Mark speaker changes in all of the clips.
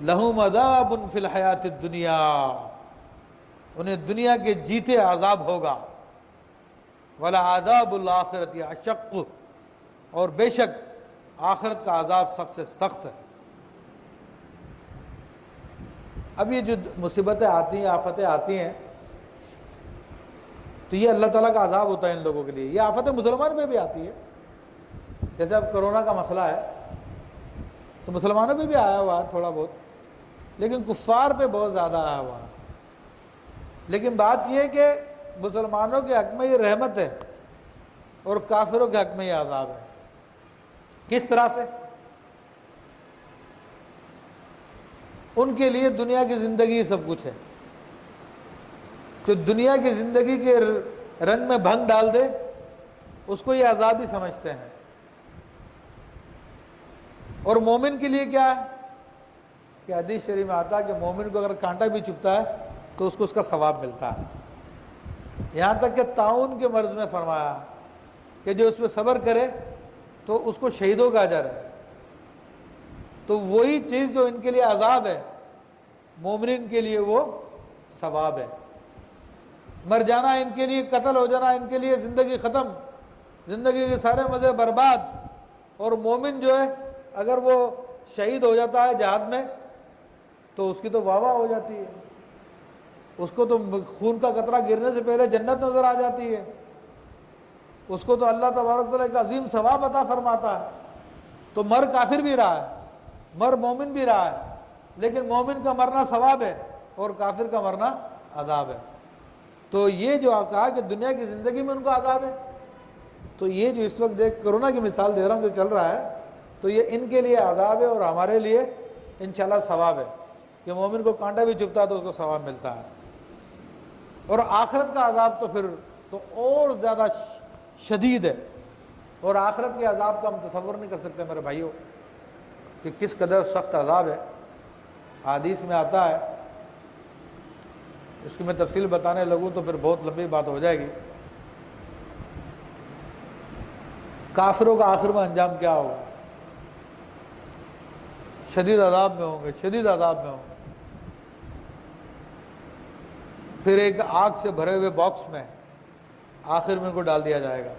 Speaker 1: لہم عذاب فی الحیات الدنیا، انہیں دنیا کے جیتے عذاب ہوگا، وَلَعَذَابُ الْآخِرَةِ أَشَقُّ، اور بے شک آخرت کا عذاب سب سے سخت ہے۔ اب یہ جو مصیبتیں آتی ہیں، آفتیں آتی ہیں، تو یہ اللہ تعالیٰ کا عذاب ہوتا ہے ان لوگوں کے لیے۔ یہ آفتیں مسلمان میں بھی آتی ہے، جیسے اب کرونا کا مسئلہ ہے تو مسلمانوں پہ بھی آیا ہوا ہے تھوڑا بہت، لیکن کفار پہ بہت زیادہ آیا ہوا ہے۔ لیکن بات یہ ہے کہ مسلمانوں کے حق میں یہ رحمت ہے اور کافروں کے حق میں یہ عذاب ہے۔ کس طرح سے؟ ان کے لیے دنیا کی زندگی سب کچھ ہے، جو دنیا کی زندگی کے رنگ میں بھنگ ڈال دے اس کو یہ عذاب ہی سمجھتے ہیں۔ اور مومن کے لیے کیا ہے کہ حدیث شریف میں آتا ہے کہ مومن کو اگر کانٹا بھی چبھتا ہے تو اس کو اس کا ثواب ملتا ہے۔ یہاں تک کہ طاعون کے مرض میں فرمایا کہ جو اس پہ صبر کرے تو اس کو شہیدوں کا اجر ہے۔ تو وہی چیز جو ان کے لیے عذاب ہے، مومنین کے لیے وہ ثواب ہے۔ مر جانا ان کے لیے، قتل ہو جانا ان کے لیے زندگی ختم، زندگی کے سارے مزے برباد۔ اور مومن جو ہے اگر وہ شہید ہو جاتا ہے جہاد میں تو اس کی تو واہ واہ ہو جاتی ہے، اس کو تو خون کا قطرہ گرنے سے پہلے جنت نظر آ جاتی ہے، اس کو تو اللہ تبارک تعالیٰ ایک عظیم ثواب عطا فرماتا ہے۔ تو مر کافر بھی رہا ہے، مر مومن بھی رہا ہے، لیکن مومن کا مرنا ثواب ہے اور کافر کا مرنا عذاب ہے۔ تو یہ جو کہا کہ دنیا کی زندگی میں ان کو عذاب ہے، تو یہ جو اس وقت دیکھ کرونا کی مثال دے رہا ہوں جو چل رہا ہے، تو یہ ان کے لیے عذاب ہے اور ہمارے لیے انشاءاللہ ثواب ہے کہ مومن کو کانٹا بھی چبھتا ہے تو اس کو ثواب ملتا ہے۔ اور آخرت کا عذاب تو پھر تو اور زیادہ شدید ہے، اور آخرت کے عذاب کا ہم تصور نہیں کر سکتے میرے بھائیوں کہ کس قدر سخت عذاب ہے۔ حدیث میں آتا ہے، اس کی میں تفصیل بتانے لگوں تو پھر بہت لمبی بات ہو جائے گی۔ کافروں کا آخر میں انجام کیا ہوگا؟ شدید عذاب میں ہوں گے، شدید عذاب میں ہوں گے۔ پھر ایک آگ سے بھرے ہوئے باکس میں آخر میں ان کو ڈال دیا جائے گا،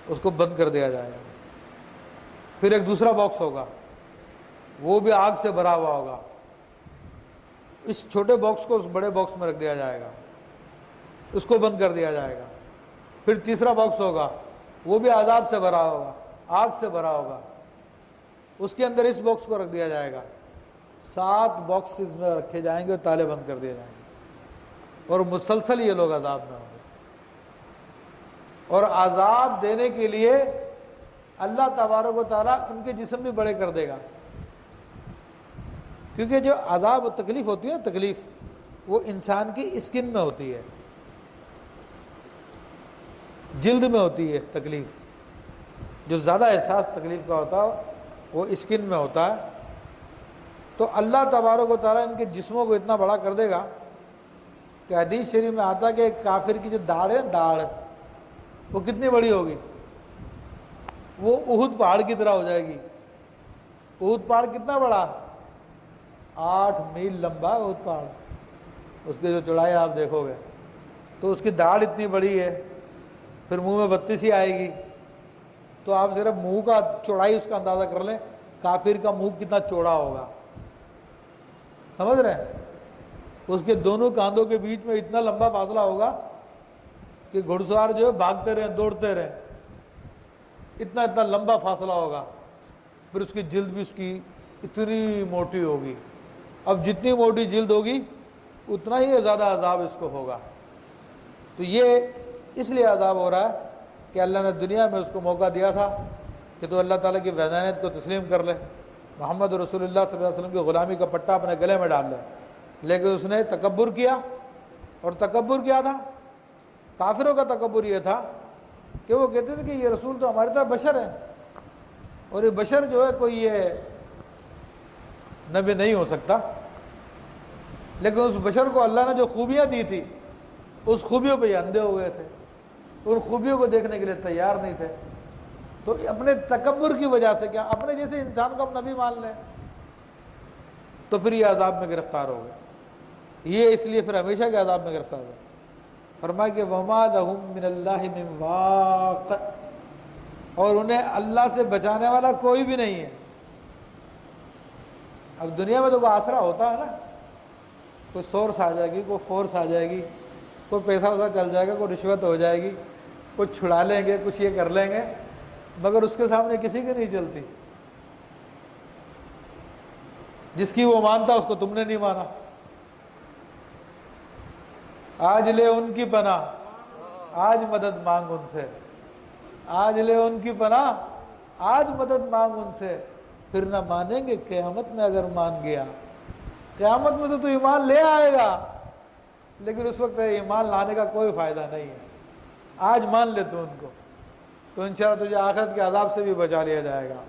Speaker 1: اس کو بند کر دیا جائے گا۔ پھر ایک دوسرا باکس ہوگا، وہ بھی آگ سے بھرا ہوا ہوگا، اس چھوٹے باکس کو اس بڑے باکس میں رکھ دیا جائے گا، اس کو بند کر دیا جائے گا۔ پھر تیسرا باکس ہوگا، وہ بھی عذاب سے بھرا ہوگا، آگ سے بھرا ہوگا، اس کے اندر اس باکس کو رکھ دیا جائے گا۔ 7 باکسز میں رکھے جائیں گے اور تالے بند کر دیے جائیں گے، اور مسلسل یہ لوگ عذاب میں ہوں گے۔ اور عذاب دینے کے لیے اللہ تبارک و تعالیٰ ان کے جسم بھی بڑے کر دے گا، کیونکہ جو عذاب و تکلیف ہوتی ہے، تکلیف وہ انسان کی اسکن میں ہوتی ہے، جلد میں ہوتی ہے تکلیف۔ جو زیادہ احساس تکلیف کا ہوتا ہے وہ اسکن میں ہوتا ہے۔ تو اللہ تبارک و تعالیٰ ان کے جسموں کو اتنا بڑا کر دے گا کہ حدیث شریف میں آتا ہے کہ ایک کافر کی جو داڑھ ہے، داڑھ وہ کتنی بڑی ہوگی؟ وہ احد پہاڑ کی طرح ہو جائے گی۔ احد پہاڑ کتنا بڑا؟ 8 میل لمبا احد پہاڑ، اس کی جو چوڑائی آپ دیکھو گے تو اس کی داڑھ اتنی بڑی ہے۔ پھر منہ میں بتی سی آئے گی، تو آپ صرف منہ کا چوڑائی اس کا اندازہ کر لیں، کافر کا منہ کتنا چوڑا ہوگا، سمجھ رہے ہیں؟ اس کے دونوں کاندھوں کے بیچ میں اتنا لمبا فاصلہ ہوگا کہ گھڑ سوار جو ہے بھاگتے رہیں، دوڑتے رہیں، اتنا اتنا لمبا فاصلہ ہوگا۔ پھر اس کی جلد بھی اس کی اتنی موٹی ہوگی۔ اب جتنی موٹی جلد ہوگی اتنا ہی زیادہ عذاب اس کو ہوگا۔ تو یہ اس لیے عذاب ہو رہا ہے کہ اللہ نے دنیا میں اس کو موقع دیا تھا کہ تو اللہ تعالیٰ کی وحدانیت کو تسلیم کر لے، محمد رسول اللہ صلی اللہ علیہ وسلم کی غلامی کا پٹا اپنے گلے میں ڈال لے، لیکن اس نے تکبر کیا۔ اور تکبر کیا تھا؟ کافروں کا تکبر یہ تھا کہ وہ کہتے تھے کہ یہ رسول تو ہماری طرح بشر ہے، اور یہ بشر جو ہے کوئی یہ نبی نہیں ہو سکتا۔ لیکن اس بشر کو اللہ نے جو خوبیاں دی تھی، اس خوبیوں پہ یہ اندھے ہوئے تھے، ان خوبیوں کو دیکھنے کے لیے تیار نہیں تھے۔ تو اپنے تکبر کی وجہ سے کیا اپنے جیسے انسان کو ہم نبی مان لیں، تو پھر یہ عذاب میں گرفتار ہو گئے، یہ اس لیے پھر ہمیشہ کے عذاب میں گرفتار ہو گئے۔ فرمایا کہ وَمَا لَهُم مِّنَ اللَّهِ مِن وَاقٍ، اور انہیں اللہ سے بچانے والا کوئی بھی نہیں ہے۔ اب دنیا میں تو کوئی آسرا ہوتا ہے نا، کوئی سورس آ جائے گی، کوئی فورس آ جائے گی، کوئی پیسہ ویسا چل جائے گا، کوئی رشوت ہو جائے گی، کچھ چھڑا لیں گے، کچھ یہ کر لیں گے، مگر اس کے سامنے کسی کی نہیں چلتی۔ جس کی وہ مانتا اس کو تم نے نہیں مانا۔ آج لے ان کی پناہ، آج مدد مانگ ان سے، آج لے ان کی پناہ، آج مدد مانگ ان سے، پھر نہ مانیں گے قیامت میں اگر مان گیا۔ قیامت میں تو ایمان لے آئے گا، لیکن اس وقت ایمان لانے کا کوئی فائدہ نہیں ہے۔ آج مان لے تو ان کو، تو انشاءاللہ تجھے آخرت کے عذاب سے بھی بچا لیا جائے گا۔